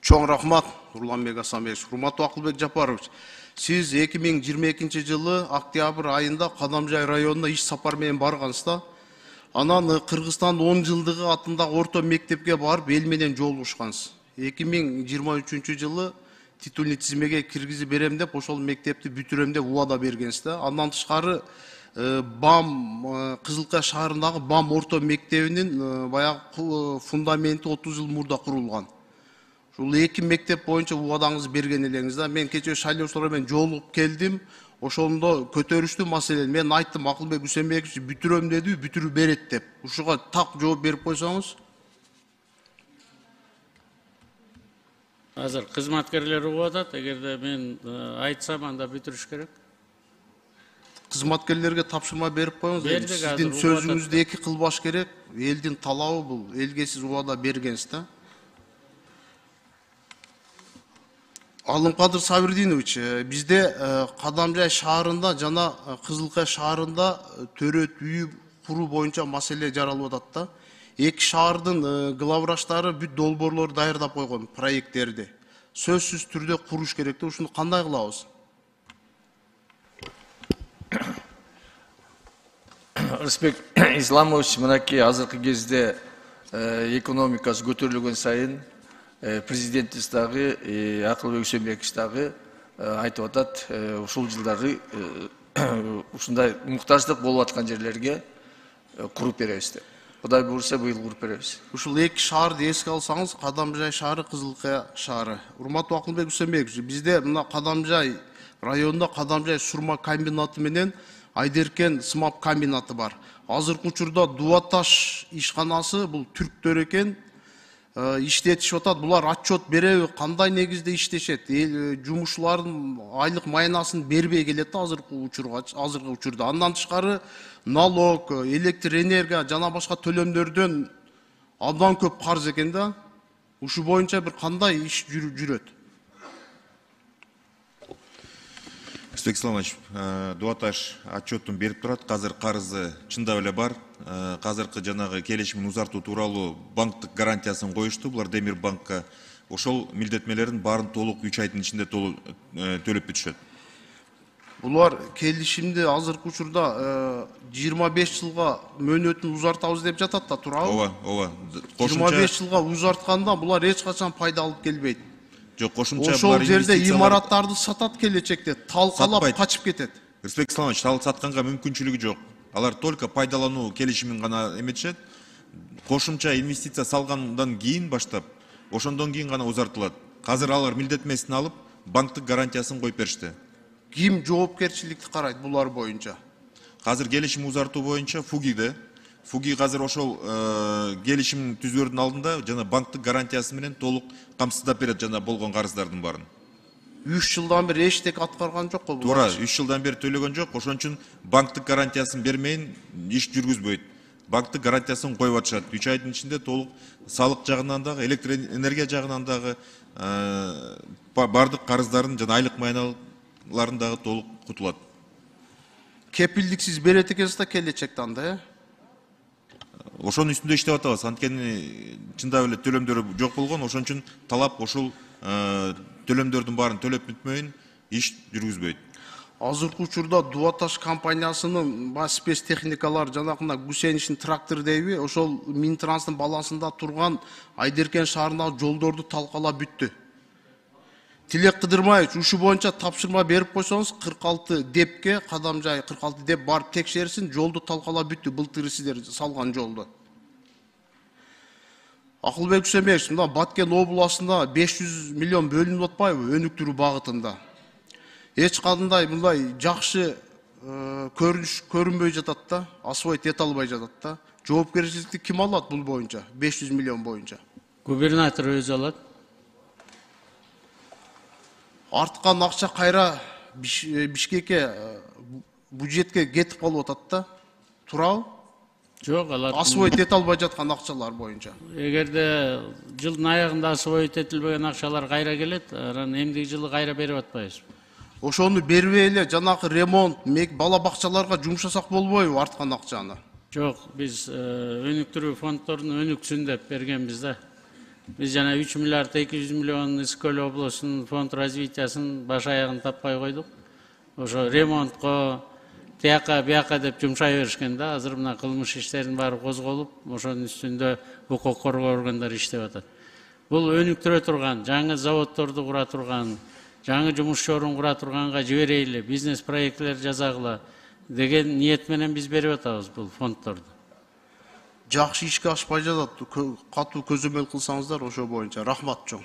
Чоң рахмат, Нурланбек Асанбекович. Урматтуу Акылбек Жапарович, сиз 2022 жылы октябрь айында Кадамжай районуна иш сапар менен баргансызда. Анан Кыргызстан 10 жылдыгы атындагы орто мектепке барып, эл менен жолугушкансыз. 2023 жылы титульный тизмеге киргизип берем деп, ошол мектепти бүтүрөм деп убада бергенсиз да. Андан тышкары БАМ Кызылкая шаарындагы БАМ орто мектебинин баягы фундаменти 30 жыл мурда курулган. Ушул эки мектеп боюнча убадаңызды берген элеңиз да. Мен кечээ шайлоочулар менен жолугуп келдим. Ошондо көтөрүштү маселени. Мен айттым, Акылбек Үсенбекович бүтүрөм деди, бүтүрүп берет деп. Ушуга так жооп берип койсоңуз. Азыр кызматкерлер убадат, эгерде мен айтсам, анда бүтүрүш керек. Кызматкерлерге тапшырма берип коюңуз. Сиздин сөзүңүздү эки кылбаш керек. Элдин талабы бул. Элге сиз убада бергенсиз да. Алымкадыр Сабирдинович, бизде Кадамжай шаарында жана Кызылкая шаарында төрөт үйү куруу боюнча маселе жаралып атат да. Эки шаардын главвраштары бүт долбоорлорду даярдап койгон проекттерди. Сөзсүз түрдө куруш керек да. Ушуну кандай кылабыз? Рысбек Исламович, мынакей азыркы кезде экономикасы көтөрүлгөн сайын президентибиз дагы, Акылбек Үсенбекович дагы айтып атат, ушул жылдары ушундай муктаждык болуп аткан жерлерге куруп беребиз деп. Кудай буйрса, быйыл куруп беребиз. Ушул эки шаарды эске алсаңыз, Кадамжай шаары, Кызылкая шаары. Урматтуу Акылбек Үсенбекович, бизде мына Кадамжай районунда Кадамжай сурма комбинаты менен Айдеркен сымап комбинаты бар. Азыркы учурда Дуаташ ишканасы бул түрктөр экен. Иштетишип атат. Булар отчет береби, кандай негизде иштешет? Жумушчулардын айлык майнасын бербей келет да азыркы учурда. Андан тышкары налог, электр энергия жана башка төлөмдөрдөн абдан көп карыз экен да. Ушу боюнча бир кандай иш жүрөт? Рысбек Исламович, Дуаташ отчетун берип турат. Казыр карызы чындап эле бар. Казыркы жанагы келишимин узартуу тууралуу банктык гарантиясын коюшту. Булар Демир банкка ошол милдетмелерин баарын толук 3 айдын ичинде төлөп бүтүшөт. Булар келишимди азыркы учурда 25 жылга мөөнөтүн узартабыз деп жатат да, туурабы? Ооба. 25 жылга узартканда булар эч качан пайда алып келбейт. Жок, кошумча ошол жерде имараттарды сатат келечекте, талкалап качып кетет. Рысбек Исламович, сатканга мүмкүнчүлүгү жок. Алар только пайдалануу келишимин гана эметишет. Кошумча инвестиция салгандан кийин баштап, ошондон кийин гана узартылат. Казыр алар милдетмесин алып, банктык гарантиясын коюп беришти. Ким жоопкерчиликти карайт булар боюнча? Казыр келишим узартуу боюнча Фуги казыр ошол келишим түзүүрдүн алдында жана банктык гарантиясы менен толук камсыздап берет жана болгон карыздардын баарын. 3 жылдан бери эчтеке аткарган жок го? Туура, 3 жылдан бери төлөгөн жок. Ошон үчүн банктык гарантиясын бермейин иш жүргүзбөйт. Банктык гарантиясын коюп атышат. 3 айдын ичинде толук салык жагынан дагы, электр энергия жагынан дагы бардык карыздарын жана айлык майналарын дагы толук кутулат. Кепилдиксиз берет экенсиз да келечекте анда, Ошонун үстүндө иштеп атабыз. Анткени чындап эле төлөмдөр жок болгон, ошон үчүн талап ошол төлөмдөрдүн баарын төлөп бүтмөйүн иш жүргүзбөйт. Азыркы учурда Дуаташ компаниясынын спецтехникалар жанагындай Гусейништин трактор дейби, ошол Минтранстын балансында турган Айдеркен шаарындагы жолдорду талкалап бүттү. Тилек Кыдырмаевич, ушу боюнча тапшырма берип койсоңуз, 46 депке, Кадамжай 46 деп барып текшерсин, жолду талкалап бүттү, былтыр сиздер салган жолду. Акылбек Үсенбекович, мына Баткен областында 500 миллион бөлүнүп атпайбы өнүктүрүү багытында? Эч кандай мындай жакшы көрүнбөй жатат да, асфальт эте албай жатат да. Жоопкерчиликти ким алат бул боюнча? 500 миллион боюнча. Губернатор өзү алат. Арткан акча кайра Бишкекке, бюджетке кетип калып атат да. Туурабы? Жок, алар асфальт эте албай жаткан акчалар боюнча. Эгерде жылдын аягында асфальт этилбеген акчалар кайра келет, анан эмдиги жылы кайра берип атпайбыз. Ошону бербей эле жанагы ремонт, бала бакчаларга жумшасак болбойбу арткан акчаны? Жок, биз өнүктүрүү фонддорунун өнүксүн деп бергенбиз да. Биз жана 3 миллиард 200 миллион Ысык-Көл облусунун фонд развитиясын баш аягын таппай койдук. Ошо ремонтко, тияка бияка деп жумшай беришкен да. Азыр мына кылмыш иштеринин баары козголуп, ошонун үстүндө укук коргоо органдары иштеп атат. Бул өнүктүрө турган, жаңы заводдорду кура турган, жаңы жумуш орун кура турганга жиберейли, бизнес проектлер жасагыла деген ниет менен биз берип атабыз бул фонддорду. Жакшы ишке ашпай жатат. Катуу көзөмөл кылсаңыздар ошо боюнча. Рахмат чоң.